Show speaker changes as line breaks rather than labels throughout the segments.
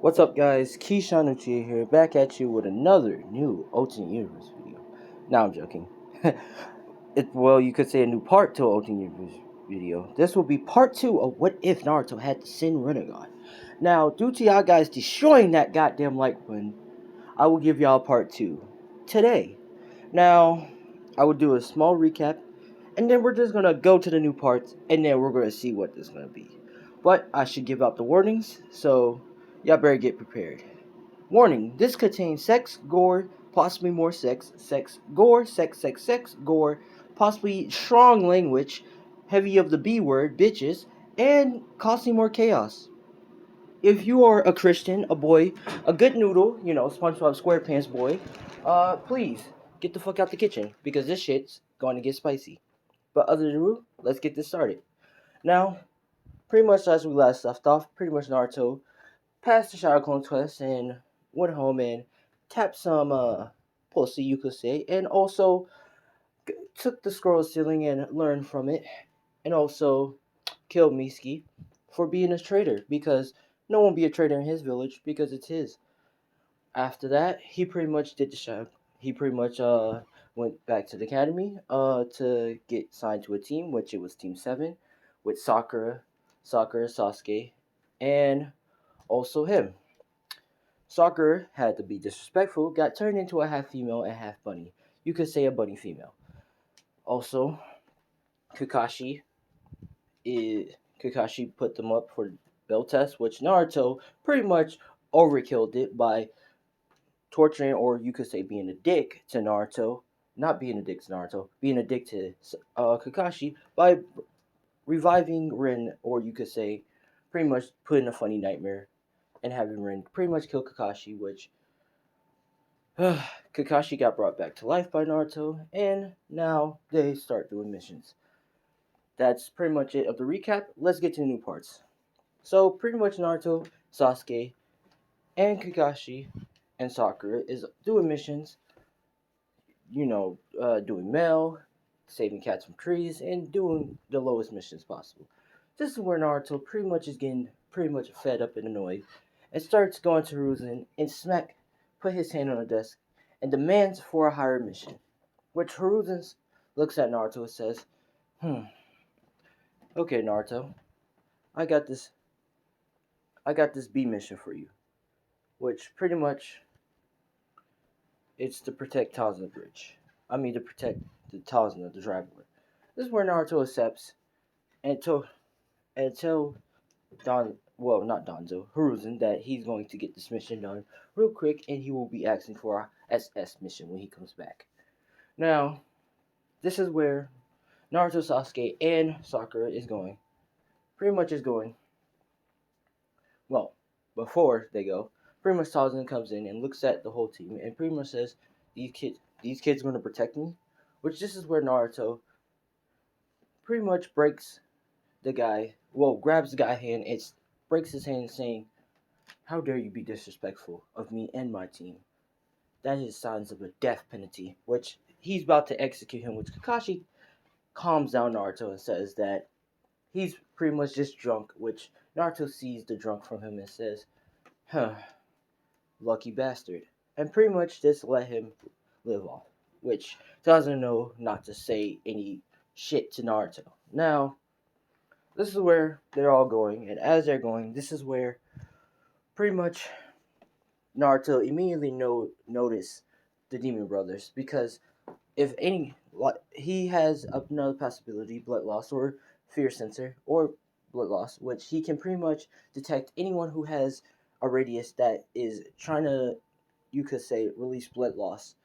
What's up, guys? Keyshawn Uchiha here, back at you with another new Ultimate Universe video. Now I'm joking. Well, you could say a new part to Ultimate Universe video. This will be part 2 of What If Naruto Had to Send Rinnegan. Now, due to y'all guys destroying that goddamn like button, I will give y'all part 2 today. Now, I will do a small recap, and then we're just gonna go to the new parts, and then we're gonna see what this is gonna be. But I should give out the warnings, so y'all better get prepared. Warning, this contains sex, gore, possibly more sex, gore, sex, gore, possibly strong language, heavy of the B word, bitches, and causing more chaos. If you are a Christian, a boy, a good noodle, SpongeBob SquarePants boy, please get the fuck out the kitchen because this shit's going to get spicy. But other than that, let's get this started. Now, pretty much as we last left off, pretty much Naruto passed the Shadow Clone Quest and went home and tapped some pussy, you could say, and also took the scroll ceiling and learned from it, and also killed Miski for being a traitor because no one be a traitor in his village because it's his. After that, he pretty much did the shadow. He pretty much went back to the academy to get signed to a team, which it was Team 7 with Sakura, Sasuke, and also him. Sakura had to be disrespectful, got turned into a half female and half bunny. You could say a bunny female. Also, Kakashi Kakashi put them up for the bell test, which Naruto pretty much overkilled it by torturing, or you could say being a dick to Naruto. Not being a dick to Naruto, being a dick to Kakashi by reviving Rin, or you could say pretty much putting a funny nightmare and having Rin pretty much kill Kakashi, which Kakashi got brought back to life by Naruto, and now they start doing missions. That's pretty much it of the recap. Let's get to the new parts. So, pretty much Naruto, Sasuke, and Kakashi and Sakura is doing missions, doing mail, saving cats from trees, and doing the lowest missions possible. This is where Naruto pretty much is getting pretty much fed up and annoyed, and starts going to Hiruzen and put his hand on the desk, and demands for a higher mission. Which Hiruzen looks at Naruto and says, okay, Naruto, I got this B mission for you. Which pretty much it's to protect Tazuna Bridge. To protect the Tazuna, the Traveler. This is where Naruto accepts and tell not Donzo, Hiruzen, that he's going to get this mission done real quick, and he will be asking for a SS mission when he comes back. Now, this is where Naruto, Sasuke, and Sakura is going. Pretty much is going. Well, before they go, pretty much Tazuna comes in and looks at the whole team and pretty much says, these kids are going to protect me. Which this is where Naruto pretty much grabs the guy's hand and breaks his hand saying, how dare you be disrespectful of me and my team? That is signs of a death penalty, which he's about to execute him, which Kakashi calms down Naruto and says that he's pretty much just drunk, which Naruto sees the drunk from him and says, lucky bastard. And pretty much just let him live off, which doesn't know not to say any shit to Naruto. Now, this is where they're all going, and as they're going, this is where pretty much Naruto immediately notice the Demon Brothers, because if any, he has another possibility, blood loss or fear sensor or blood loss, which he can pretty much detect anyone who has a radius that is trying to, you could say, release blood loss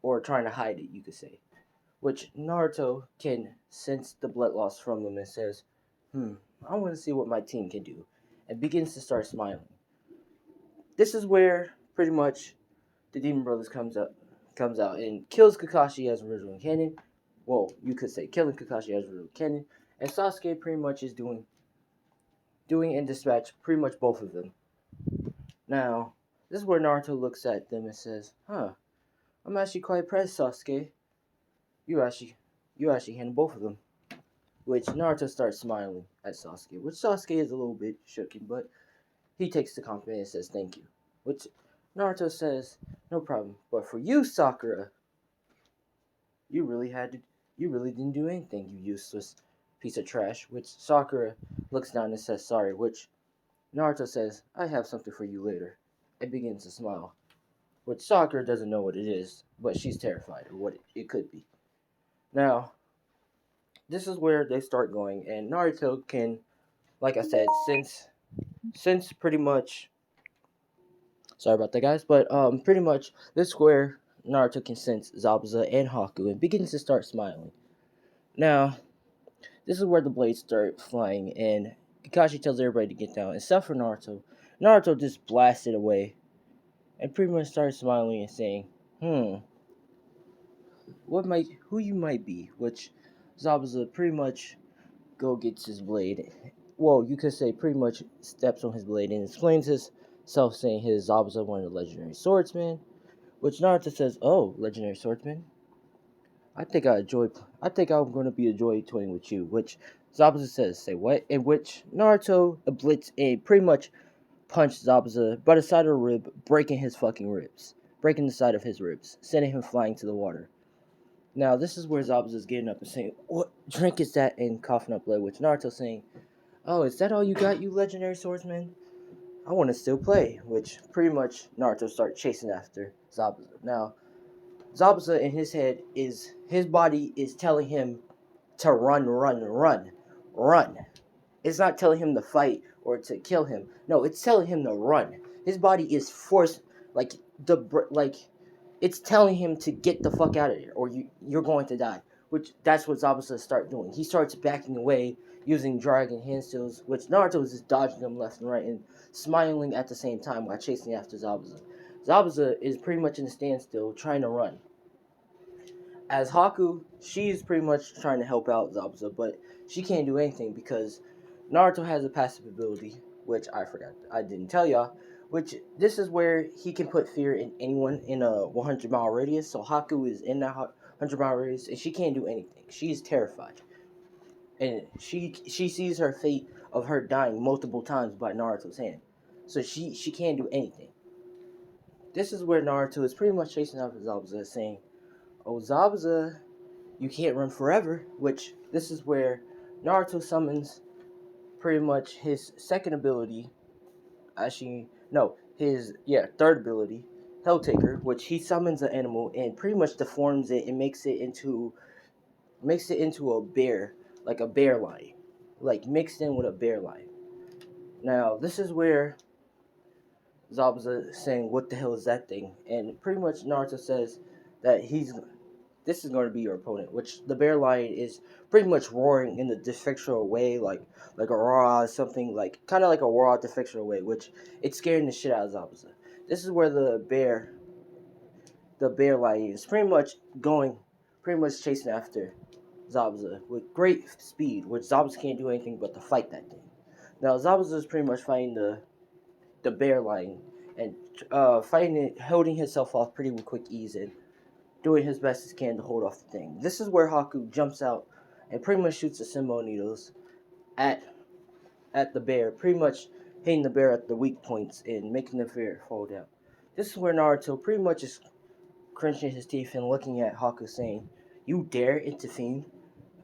or trying to hide it, you could say. Which Naruto can sense the blood loss from them and says, I want to see what my team can do, and begins to start smiling. This is where pretty much the Demon Brothers comes out and kills Kakashi as original canon. Well, you could say killing Kakashi as original canon, and Sasuke pretty much is doing and dispatch pretty much both of them. Now, this is where Naruto looks at them and says, I'm actually quite impressed, Sasuke. You actually handled both of them. Which Naruto starts smiling at Sasuke, which Sasuke is a little bit shooken, but he takes the compliment and says thank you. Which Naruto says, no problem. But for you, Sakura, you really had to you really didn't do anything, you useless piece of trash. Which Sakura looks down and says sorry, which Naruto says, I have something for you later. And begins to smile. Which Sakura doesn't know what it is, but she's terrified of what it could be. Now, this is where they start going, and Naruto can, like I said, since pretty much, sorry about that, guys, but pretty much this is where Naruto can sense Zabuza and Haku and begins to start smiling. Now, this is where the blades start flying, and Kakashi tells everybody to get down, except for Naruto. Naruto just blasted away, and pretty much starts smiling and saying, who you might be, which Zabuza pretty much go gets his blade. Well, you could say pretty much steps on his blade and explains himself, saying his Zabuza one of the legendary swordsmen, which Naruto says, "Oh, legendary swordsman, I think I'm going to be a joy toying with you." Which Zabuza says, "Say what?" In which Naruto blitz and pretty much punched Zabuza by the side of the rib, breaking the side of his ribs, sending him flying to the water. Now, this is where Zabuza's getting up and saying, "What drink is that?" and coughing up blood, which Naruto's saying, "Oh, is that all you got, you legendary swordsman? I want to still play." Which pretty much Naruto starts chasing after Zabuza. Now, Zabuza in his head his body is telling him to run, run, run, run. It's not telling him to fight or to kill him. No, it's telling him to run. His body is forced, like it's telling him to get the fuck out of here, or you're going to die. Which that's what Zabuza starts doing. He starts backing away using dragon handstands, which Naruto is just dodging them left and right and smiling at the same time while chasing after Zabuza. Zabuza is pretty much in a standstill, trying to run. As Haku, she's pretty much trying to help out Zabuza, but she can't do anything because Naruto has a passive ability, which I didn't tell y'all, which this is where he can put fear in anyone in a 100-mile radius. So Haku is in that 100-mile radius, and she can't do anything. She's terrified, and she sees her fate of her dying multiple times by Naruto's hand, so she can't do anything. This is where Naruto is pretty much chasing after Zabuza, saying, "Oh, Zabuza, you can't run forever." Which this is where Naruto summons pretty much his second ability. Actually, no, his third ability, Helltaker, which he summons an animal and pretty much deforms it and makes it into a bear, like a bear lion, like mixed in with a bear lion. Now this is where Zabuza is saying, "What the hell is that thing?" And pretty much Naruto says that this is going to be your opponent, which the bear lion is pretty much roaring in the defectual way, like a raw something, like kind of like a raw defectual way, which it's scaring the shit out of Zabuza. This is where the bear lion is pretty much chasing after Zabuza with great speed, which Zabuza can't do anything but to fight that thing. Now Zabuza is pretty much fighting the bear lion and fighting it, holding himself off pretty with quick ease and doing his best as can to hold off the thing. This is where Haku jumps out and pretty much shoots the Sinmo needles at the bear, pretty much hitting the bear at the weak points and making the bear fall down. This is where Naruto pretty much is clenching his teeth and looking at Haku saying, "You dare intervene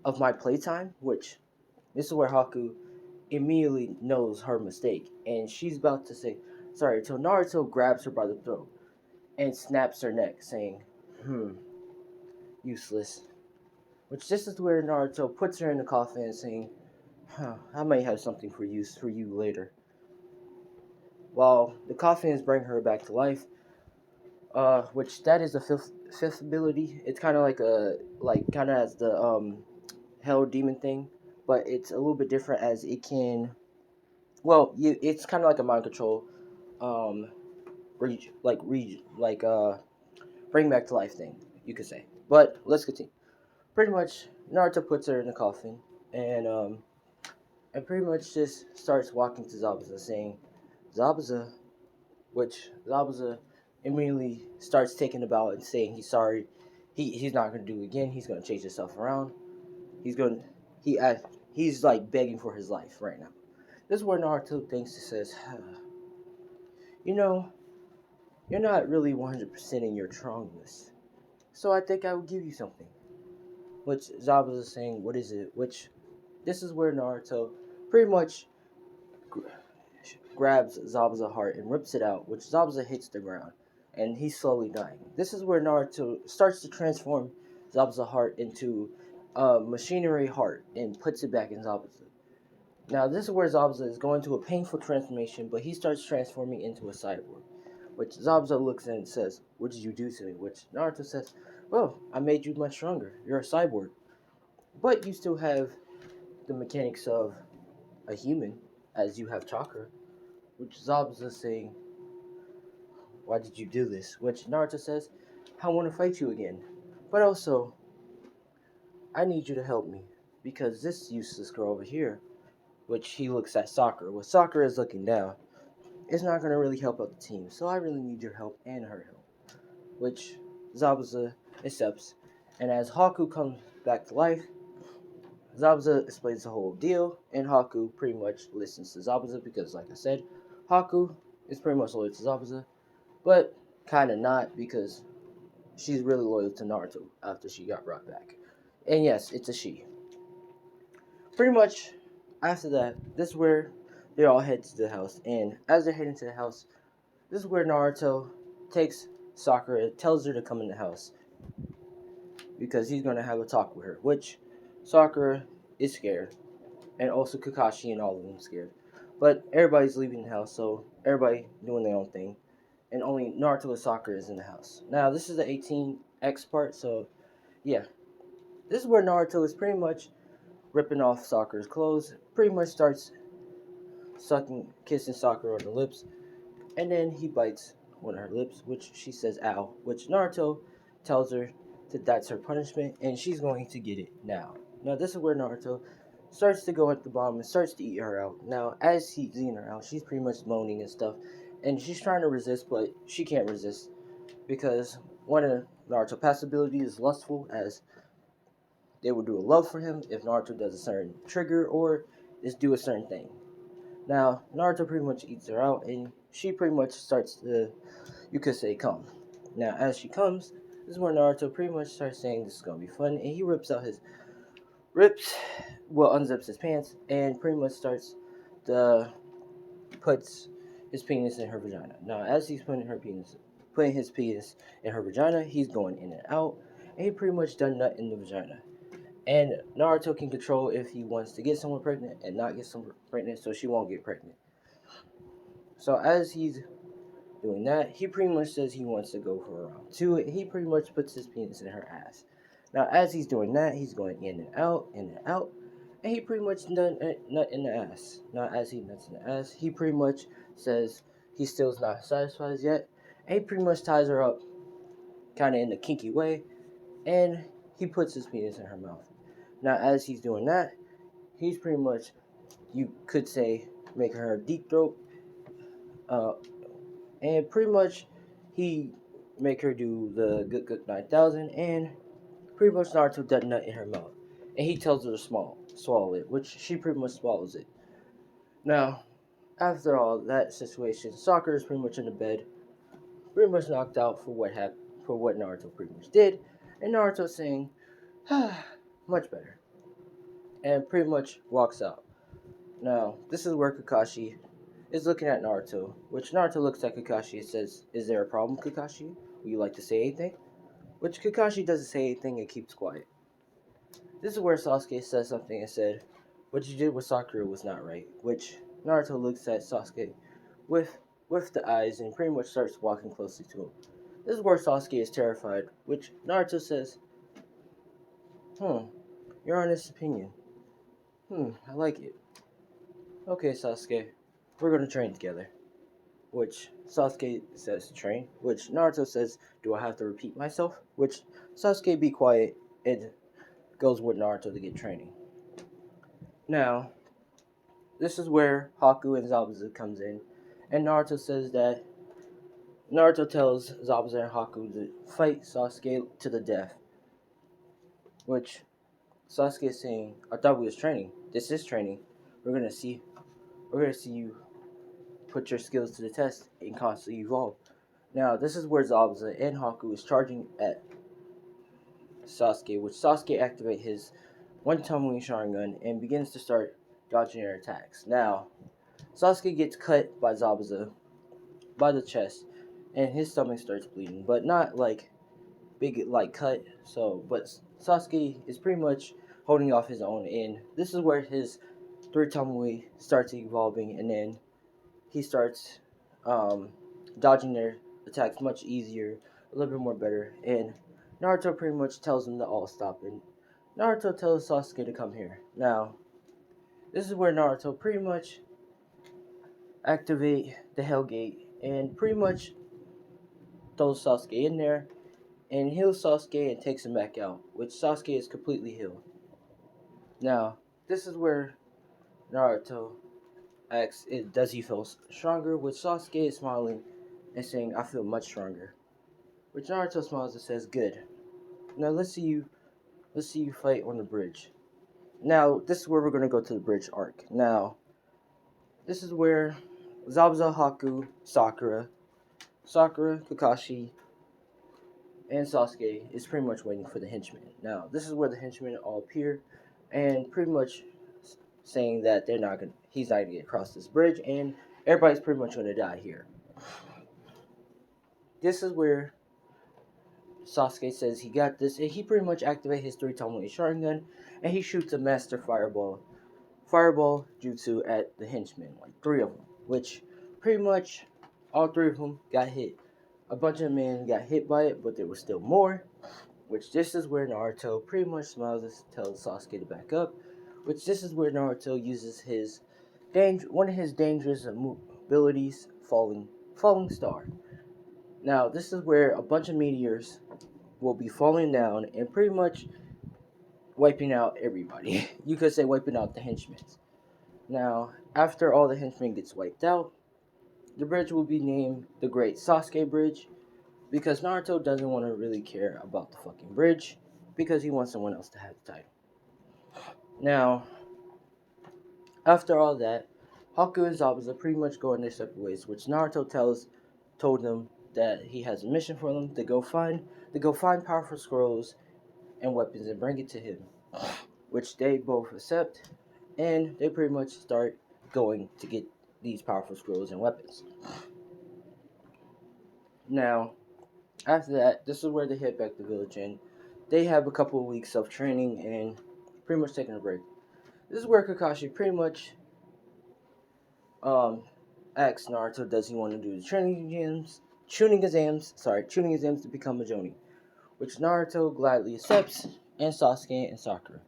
of my playtime?" Which this is where Haku immediately knows her mistake and she's about to say sorry until Naruto grabs her by the throat and snaps her neck, saying, useless. Which this is where Naruto puts her in the coffin saying, I may have something for you later. While the coffins bring her back to life, which that is the fifth ability. It's kind of kind of as the hell demon thing, but it's a little bit different as it can. Well, it's kind of like a mind control, bring back to life thing, you could say. But let's continue. Pretty much, Naruto puts her in the coffin and pretty much just starts walking to Zabuza, saying, Zabuza, which Zabuza immediately starts taking about and saying he's sorry. He's not gonna do it again. He's gonna change himself around. He's like begging for his life right now. This is where Naruto thinks and says, you know, you're not really 100% in your strongness. So I think I will give you something. Which Zabuza is saying, what is it? Which, this is where Naruto pretty much grabs Zabuza's heart and rips it out, which Zabuza hits the ground, and he's slowly dying. This is where Naruto starts to transform Zabuza's heart into a machinery heart and puts it back in Zabuza. Now, this is where Zabuza is going through a painful transformation, but he starts transforming into a cyborg, which Zabuza looks at and says, "What did you do to me?" Which Naruto says, "Well, I made you much stronger. You're a cyborg, but you still have the mechanics of a human, as you have chakra." Which Zabuza is saying, "Why did you do this?" Which Naruto says, "I want to fight you again, but also, I need you to help me, because this useless girl over here," which he looks at Sakura, which Sakura is looking down, "is not going to really help out the team, so I really need your help and her help." Which Zabuza accepts, and as Haku comes back to life, Zabuza explains the whole deal, and Haku pretty much listens to Zabuza because, like I said, Haku is pretty much loyal to Zabuza, but kind of not because she's really loyal to Naruto after she got brought back. And yes, it's a she. Pretty much after that, this is where they all head to the house, and as they're heading to the house, this is where Naruto takes Sakura, tells her to come in the house because he's going to have a talk with her, which Sakura is scared, and also Kakashi and all of them scared. But everybody's leaving the house, so everybody doing their own thing, and only Naruto and Sakura is in the house. Now, this is the 18X part, so yeah. This is where Naruto is pretty much ripping off Sakura's clothes, pretty much starts kissing Sakura on the lips, and then he bites one of her lips, which she says ow, which Naruto tells her that that's her punishment, and she's going to get it now. Now, this is where Naruto starts to go at the bottom and starts to eat her out. Now, as he's eating her out, she's pretty much moaning and stuff, and she's trying to resist, but she can't resist because one of Naruto's past abilities is lustful, as they will do a love for him if Naruto does a certain trigger or is do a certain thing. Now, Naruto pretty much eats her out, and she pretty much starts to, you could say, come. Now, as she comes, this is where Naruto pretty much starts saying this is gonna be fun, and he unzips his pants, and pretty much starts to puts his penis in her vagina. Now, as he's putting his penis in her vagina, he's going in and out, and he pretty much done nut in the vagina. And Naruto can control if he wants to get someone pregnant and not get someone pregnant, so she won't get pregnant. So as he's doing that, he pretty much says he wants to go for round two. He pretty much puts his penis in her ass. Now, as he's doing that, he's going in and out, and he pretty much nut in the ass. Now, as he nuts in the ass, he pretty much says he still's not satisfied yet, and he pretty much ties her up, kind of in a kinky way, and he puts his penis in her mouth. Now, as he's doing that, he's pretty much, you could say, making her deep throat, and pretty much he make her do the good 9000, and pretty much Naruto does nut in her mouth, and he tells her to swallow it, which she pretty much swallows it. Now, after all that situation, Sakura is pretty much in the bed, pretty much knocked out for what happened, for what Naruto pretty much did, and Naruto saying, much better, and pretty much walks out. Now, this is where Kakashi is looking at Naruto, which Naruto looks at Kakashi and says, "Is there a problem, Kakashi? Would you like to say anything?" Which Kakashi doesn't say anything and keeps quiet. This is where Sasuke says something and said, "What you did with Sakura was not right," which Naruto looks at Sasuke with the eyes and pretty much starts walking closely to him. This is where Sasuke is terrified, which Naruto says, your honest opinion. I like it. Okay, Sasuke, we're gonna train together." Which Sasuke says train, which Naruto says, "Do I have to repeat myself?" Which Sasuke be quiet and goes with Naruto to get training. Now, this is where Haku and Zabuza comes in, and Naruto tells Zabuza and Haku to fight Sasuke to the death. Which Sasuke is saying, "I thought we was training. This is training. We're gonna see you put your skills to the test and constantly evolve. Now, this is where Zabuza and Haku is charging at Sasuke, which Sasuke activates his one tumbling Sharingan and begins to start dodging their attacks. Now, Sasuke gets cut by Zabuza by the chest, and his stomach starts bleeding, but not like big like cut. But Sasuke is pretty much holding off his own, and this is where his three tumbling starts evolving, and then he starts um, dodging their attacks much easier, a little bit more better, and Naruto pretty much tells him to all stop, and Naruto tells Sasuke to come here. Now, this is where Naruto pretty much activate the Hell Gate and pretty much throws Sasuke in there and heals Sasuke and takes him back out, which Sasuke is completely healed. Now, this is where Naruto asks, does he feel stronger? Which Sasuke is smiling and saying, I feel much stronger. Which Naruto smiles and says, good. Now let's see you fight on the bridge. Now, this is where we're gonna go to the bridge arc. Now, this is where Zabuza, Haku, Sakura, Kakashi, and Sasuke is pretty much waiting for the henchmen. Now, this is where the henchmen all appear and pretty much saying that he's not gonna get across this bridge and everybody's pretty much gonna die here. This is where Sasuke says he got this, and he pretty much activates his three tumbling Sharingan, and he shoots a master fireball jutsu at the henchmen, like three of them, which pretty much all three of them got hit. A bunch of men got hit by it, but there was still more, which this is where Naruto pretty much smiles and tells Sasuke to back up, which this is where Naruto uses one of his dangerous abilities, falling star. Now, this is where a bunch of meteors will be falling down and pretty much wiping out everybody. You could say wiping out the henchmen. Now, after all the henchmen gets wiped out, the bridge will be named the Great Sasuke Bridge because Naruto doesn't want to really care about the fucking bridge because he wants someone else to have the title. Now, after all that, Haku and Zabuza pretty much go in their separate ways, which Naruto told them that he has a mission for them to go find powerful scrolls and weapons and bring it to him, which they both accept, and they pretty much start going to get these powerful scrolls and weapons. Now, after that, this is where they head back to the village, and they have a couple of weeks of training and pretty much taking a break. This is where Kakashi pretty much asks Naruto, does he want to do the tuning exams to become a Jonin, which Naruto gladly accepts, and Sasuke and Sakura.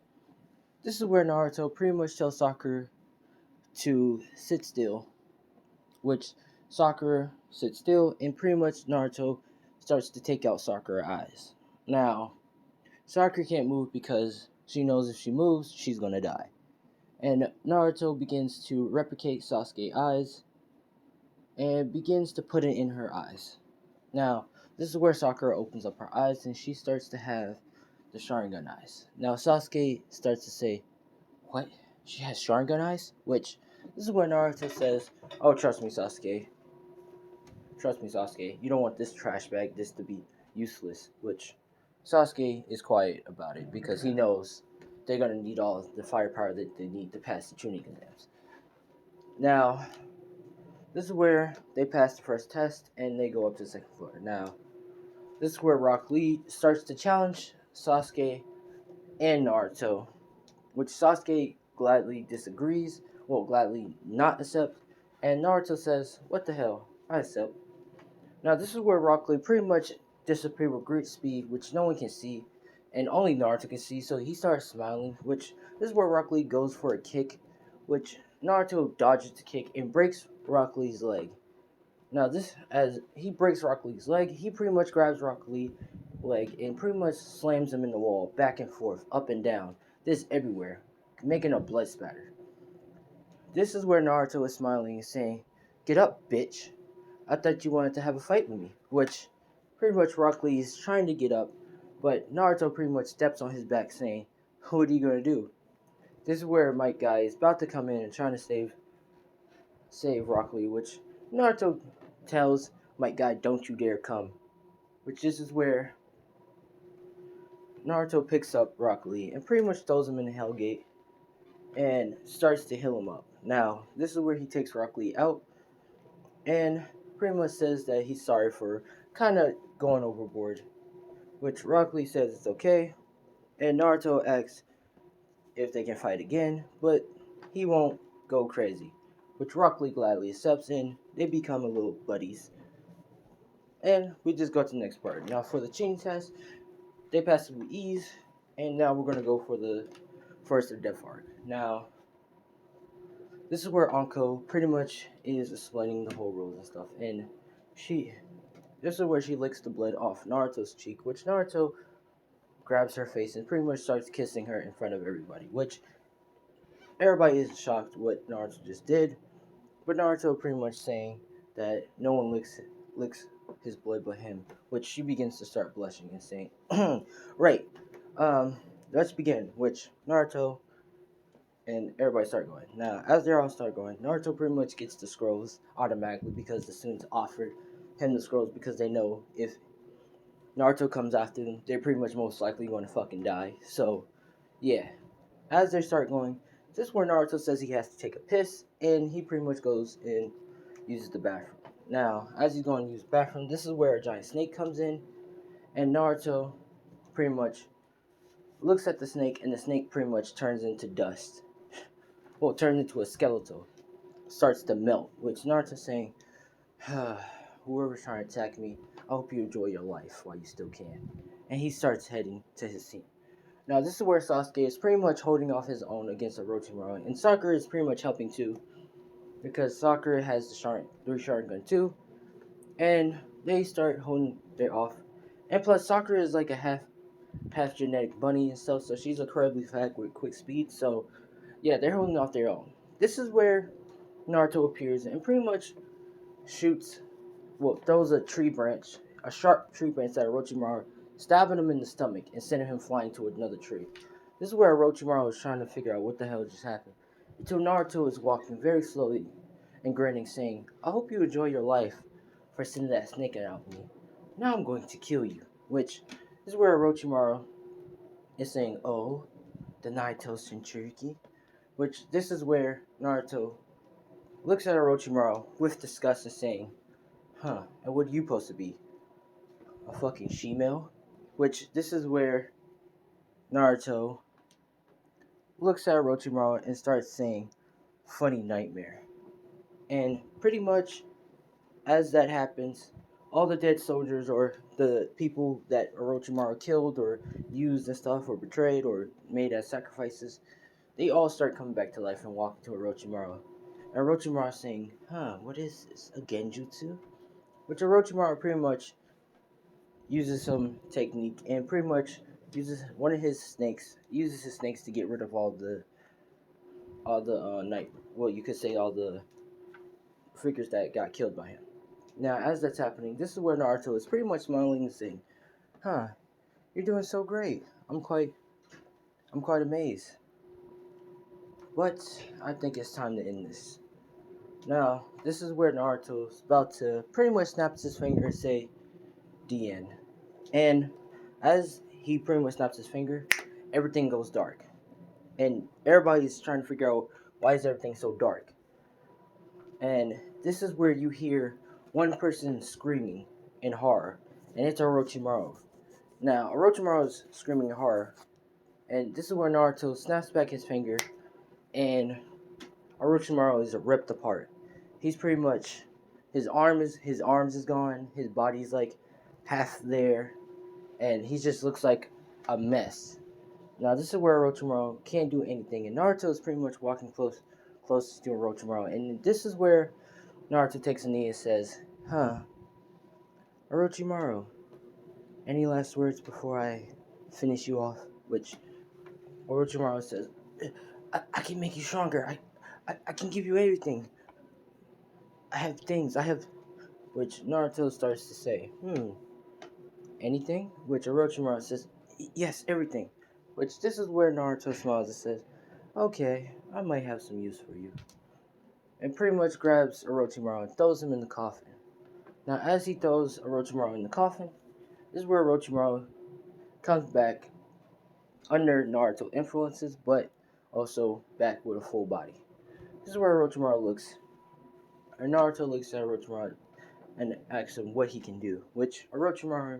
This is where Naruto pretty much tells Sakura to sit still, which Sakura sits still, and pretty much Naruto starts to take out Sakura's eyes. Now, Sakura can't move because she knows if she moves, she's gonna die. And Naruto begins to replicate Sasuke's eyes and begins to put it in her eyes. Now, this is where Sakura opens up her eyes and she starts to have the Sharingan eyes. Now, Sasuke starts to say, what? She has Sharingan eyes? Which, this is where Naruto says, oh, trust me, Sasuke. You don't want this trash bag, this to be useless. Which, Sasuke is quiet about it because he knows they're going to need all the firepower that they need to pass the tuning exams. Now, this is where they pass the first test and they go up to the second floor. Now, this is where Rock Lee starts to challenge Sasuke and Naruto, which Sasuke gladly not accept, and Naruto says, what the hell, I accept. Now, this is where Rock Lee pretty much disappears with great speed, which no one can see, and only Naruto can see, so he starts smiling, which this is where Rock Lee goes for a kick, which Naruto dodges the kick and breaks Rock Lee's leg. Now, as he breaks Rock Lee's leg, he pretty much grabs Rock Lee's leg and pretty much slams him in the wall, back and forth, up and down, this everywhere, making a blood spatter. This is where Naruto is smiling and saying, get up, bitch. I thought you wanted to have a fight with me, which pretty much Rock Lee is trying to get up, but Naruto pretty much steps on his back saying, what are you going to do? This is where Mike Guy is about to come in and trying to save Rock Lee, which Naruto tells my guy, "Don't you dare come," which this is where Naruto picks up Rock Lee and pretty much throws him in the Hell Gate and starts to heal him up. Now, this is where he takes Rock Lee out and pretty much says that he's sorry for kind of going overboard, which Rock Lee says it's okay, and Naruto asks if they can fight again, but he won't go crazy, which Rock Lee gladly accepts, and they become a little buddies. And we just go to the next part. Now, for the chain test, they pass it with ease, and now we're going to go for the first or death arc. Now, this is where Anko pretty much is explaining the whole rules and stuff, and this is where she licks the blood off Naruto's cheek, which Naruto grabs her face and pretty much starts kissing her in front of everybody, which everybody is shocked what Naruto just did, but Naruto pretty much saying that no one licks his blood but him, which she begins to start blushing and saying, right, let's begin, which Naruto and everybody start going. Now, as they all start going, Naruto pretty much gets the scrolls automatically because the students offered him the scrolls because they know if Naruto comes after them, they're pretty much most likely going to fucking die. So, yeah. As they start going, this is where Naruto says he has to take a piss, and he pretty much goes and uses the bathroom. Now, as he's going to use the bathroom, this is where a giant snake comes in, and Naruto pretty much looks at the snake, and the snake pretty much turns into dust. Well, turns into a skeletal. Starts to melt, which Naruto's saying, whoever's trying to attack me, I hope you enjoy your life while you still can. And he starts heading to his team. Now, this is where Sasuke is pretty much holding off his own against Orochimaru, and Sakura is pretty much helping too, because Sakura has the 3 Sharingan too, and they start holding their off. And plus, Sakura is like a half genetic bunny and stuff, so she's incredibly fast with quick speed. So, yeah, they're holding off their own. This is where Naruto appears and pretty much shoots, well, throws a sharp tree branch at Orochimaru, stabbing him in the stomach and sending him flying to another tree. This is where Orochimaru is trying to figure out what the hell just happened, until Naruto is walking very slowly and grinning, saying, I hope you enjoy your life for sending that snake out me. Now I'm going to kill you. Which is where Orochimaru is saying, oh, the Naito Shinchuriki. Which this is where Naruto looks at Orochimaru with disgust and saying, huh, and what are you supposed to be? A fucking she-male? Which this is where Naruto looks at Orochimaru and starts saying, funny nightmare. And pretty much as that happens, all the dead soldiers or the people that Orochimaru killed or used and stuff or betrayed or made as sacrifices, they all start coming back to life and walking to Orochimaru. And Orochimaru saying, what is this? A genjutsu? Which Orochimaru pretty much uses some technique and pretty much uses uses his snakes to get rid of all the night, well, you could say all the figures that got killed by him. Now, as that's happening, this is where Naruto is pretty much smiling and saying, huh, you're doing so great. I'm quite amazed. But I think it's time to end this. Now, this is where Naruto's about to pretty much snaps his finger and say, the end. And as he pretty much snaps his finger, everything goes dark. And everybody's trying to figure out why is everything so dark. And this is where you hear one person screaming in horror, and it's Orochimaru. Now, Orochimaru's screaming in horror, and this is where Naruto snaps back his finger, and Orochimaru is ripped apart. He's pretty much his arms is gone, his body's like half there, and he just looks like a mess. Now, this is where Orochimaru can't do anything, and Naruto is pretty much walking close to Orochimaru, and this is where Naruto takes a knee and says, Orochimaru, any last words before I finish you off? Which Orochimaru says, I can make you stronger. I can give you everything. I have things. Which Naruto starts to say, anything? Which Orochimaru says, yes, everything. Which this is where Naruto smiles and says, okay, I might have some use for you. and pretty much grabs Orochimaru and throws him in the coffin. Now, as he throws Orochimaru in the coffin, this is where Orochimaru comes back under Naruto influences, but also back with a full body. This is where Naruto looks at Orochimaru and asks him what he can do, which Orochimaru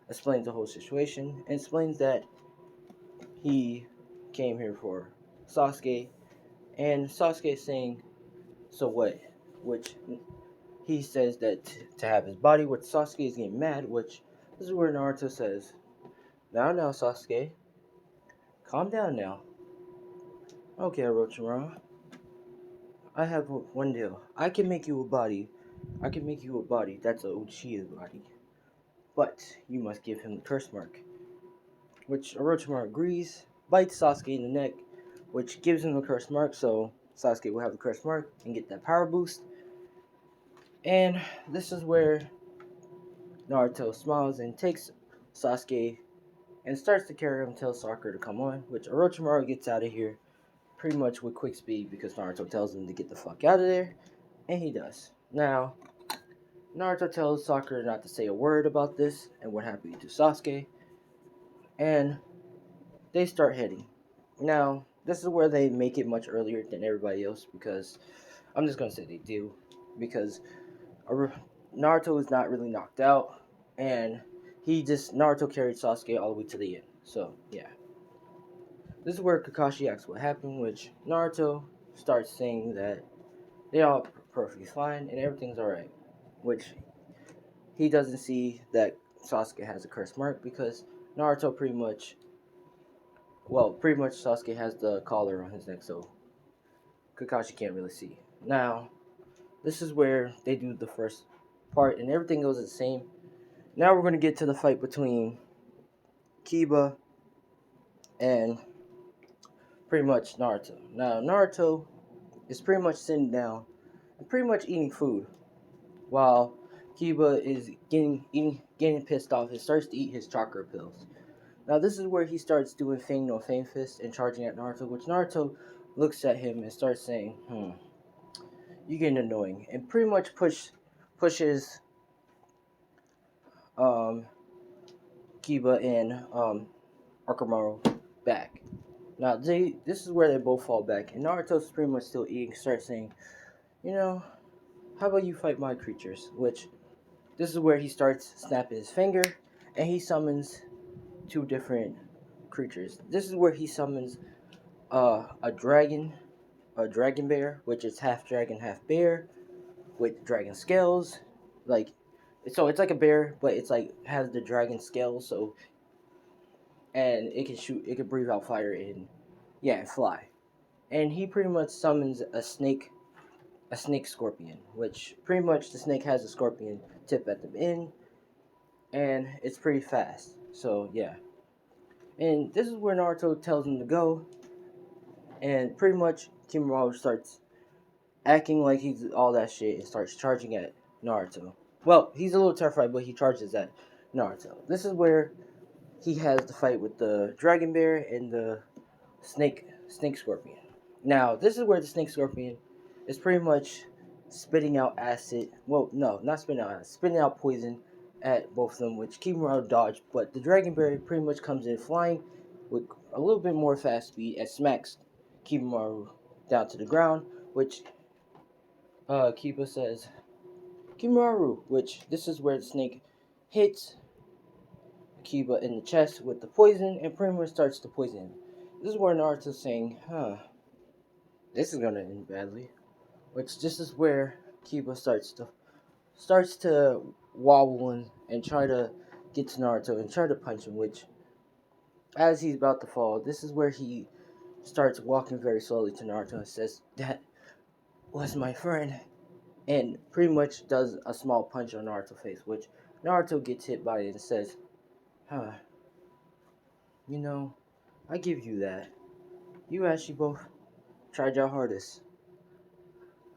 explains the whole situation and explains that he came here for Sasuke, and Sasuke is saying, so what? Which he says that to have his body, which Sasuke is getting mad, which this is where Naruto says, now, Sasuke, calm down now. Okay, Orochimaru, I have one deal. I can make you a body. That's a Uchiha body. But you must give him the curse mark. Which Orochimaru agrees, bites Sasuke in the neck, which gives him the curse mark, so Sasuke will have the curse mark and get that power boost. And this is where Naruto smiles and takes Sasuke and starts to carry him, tells Sakura to come on, which Orochimaru gets out of here pretty much with quick speed because Naruto tells him to get the fuck out of there, and he does. Now, Naruto tells Sakura not to say a word about this and what happened to Sasuke, and they start heading. Now, this is where they make it much earlier than everybody else because I'm just gonna say they do because Naruto is not really knocked out, and Naruto carried Sasuke all the way to the end. So yeah, this is where Kakashi asks what happened, which Naruto starts saying that they all perfectly fine and everything's alright, which he doesn't see that Sasuke has a curse mark because Naruto pretty much Sasuke has the collar on his neck, so Kakashi can't really see. Now, this is where they do the first part, and everything goes the same. Now we're going to get to the fight between Kiba and pretty much Naruto. Now, Naruto is pretty much sitting down and pretty much eating food, while Kiba is getting pissed off and starts to eat his chakra pills. Now, this is where he starts doing Fang no Fang Fist and charging at Naruto, which Naruto looks at him and starts saying, you're getting annoying, and pretty much pushes Kiba and Orochimaru back. Now, this is where they both fall back, and Naruto's pretty much still eating, starts saying, how about you fight my creatures? Which, this is where he starts snapping his finger, and he summons two different creatures. This is where he summons a dragon bear, which is half dragon, half bear, with dragon scales. It's like a bear, but it's like has the dragon scales, and it can breathe out fire and fly. And he pretty much summons a snake scorpion, which pretty much the snake has a scorpion tip at the end, and it's pretty fast. So yeah. And this is where Naruto tells him to go, and pretty much Kimura starts acting like he's all that shit and starts charging at Naruto. Well, he's a little terrified, but he charges at Naruto. This is where he has the fight with the dragon bear and the snake scorpion. Now, this is where the snake scorpion is pretty much spitting out acid. Well, no, not spitting out acid, spitting out poison at both of them, which Kimura dodged. But the dragon bear pretty much comes in flying with a little bit more fast speed and smacks Kimura down to the ground, which Kiba says, Kimura, which this is where the snake hits Kiba in the chest with the poison and pretty much starts to poison him. This is where Naruto's saying, this is gonna end badly. Which this is where Kiba starts to wobble and try to get to Naruto and try to punch him, which as he's about to fall, this is where he starts walking very slowly to Naruto and says, that was my friend, and pretty much does a small punch on Naruto's face, which Naruto gets hit by it and says, I give you that. You actually both tried your hardest.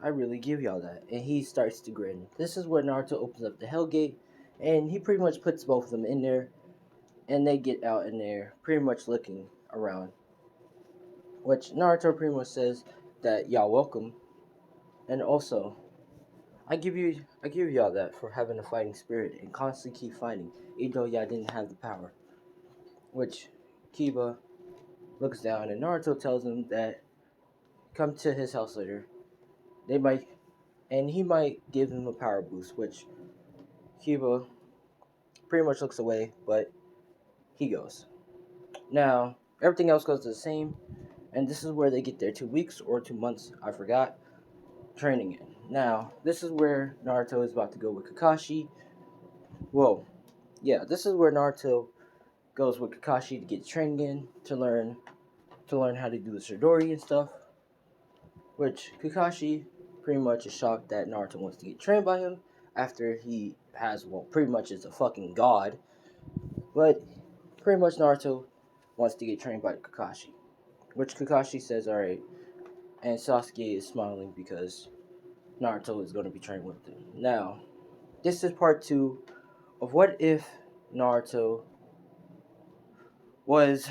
I really give y'all that. And he starts to grin. This is where Naruto opens up the Hell Gate, and he pretty much puts both of them in there, and they get out in there, pretty much looking around. Which Naruto pretty much says that y'all welcome. And also, I give y'all that for having a fighting spirit and constantly keep fighting, even though y'all didn't have the power. Which Kiba looks down and Naruto tells him that come to his house later. He might give him a power boost, which Kiba pretty much looks away, but he goes. Now, everything else goes the same, and this is where they get their 2 weeks or 2 months, I forgot, training in. Now, this is where Naruto is about to go with Kakashi. Whoa. Yeah, this is where Naruto goes with Kakashi to get training in, to learn how to do the Chidori and stuff. Which Kakashi pretty much is shocked that Naruto wants to get trained by him after he has, well, pretty much is a fucking god. But pretty much Naruto wants to get trained by Kakashi. Which Kakashi says, alright. And Sasuke is smiling because Naruto is going to be trained with him. Now, this is part 2 of what if Naruto was...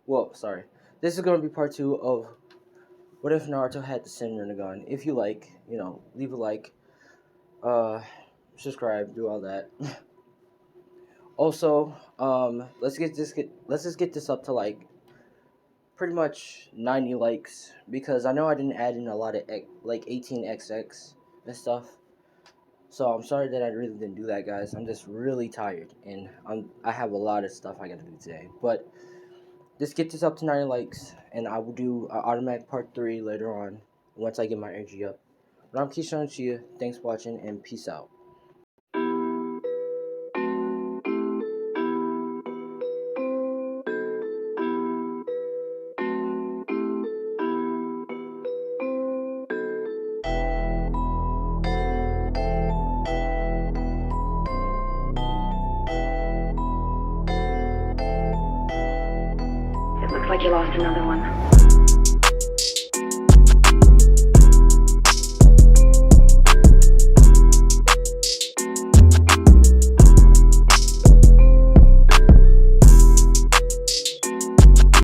Well, sorry. This is going to be part 2 of what if Naruto had the Sin Rinnegan. If you like, leave a like. Subscribe, do all that. Also, let's just get this up to like pretty much 90 likes, because I know I didn't add in a lot of like 18xx and stuff. So I'm sorry that I really didn't do that, guys. I'm just really tired, and I have a lot of stuff I gotta do today. But just get this up to 90 likes, and I will do an automatic part 3 later on once I get my energy up. But I'm Keyshawn Chia. Thanks for watching, and peace out.
It looks like you lost another one.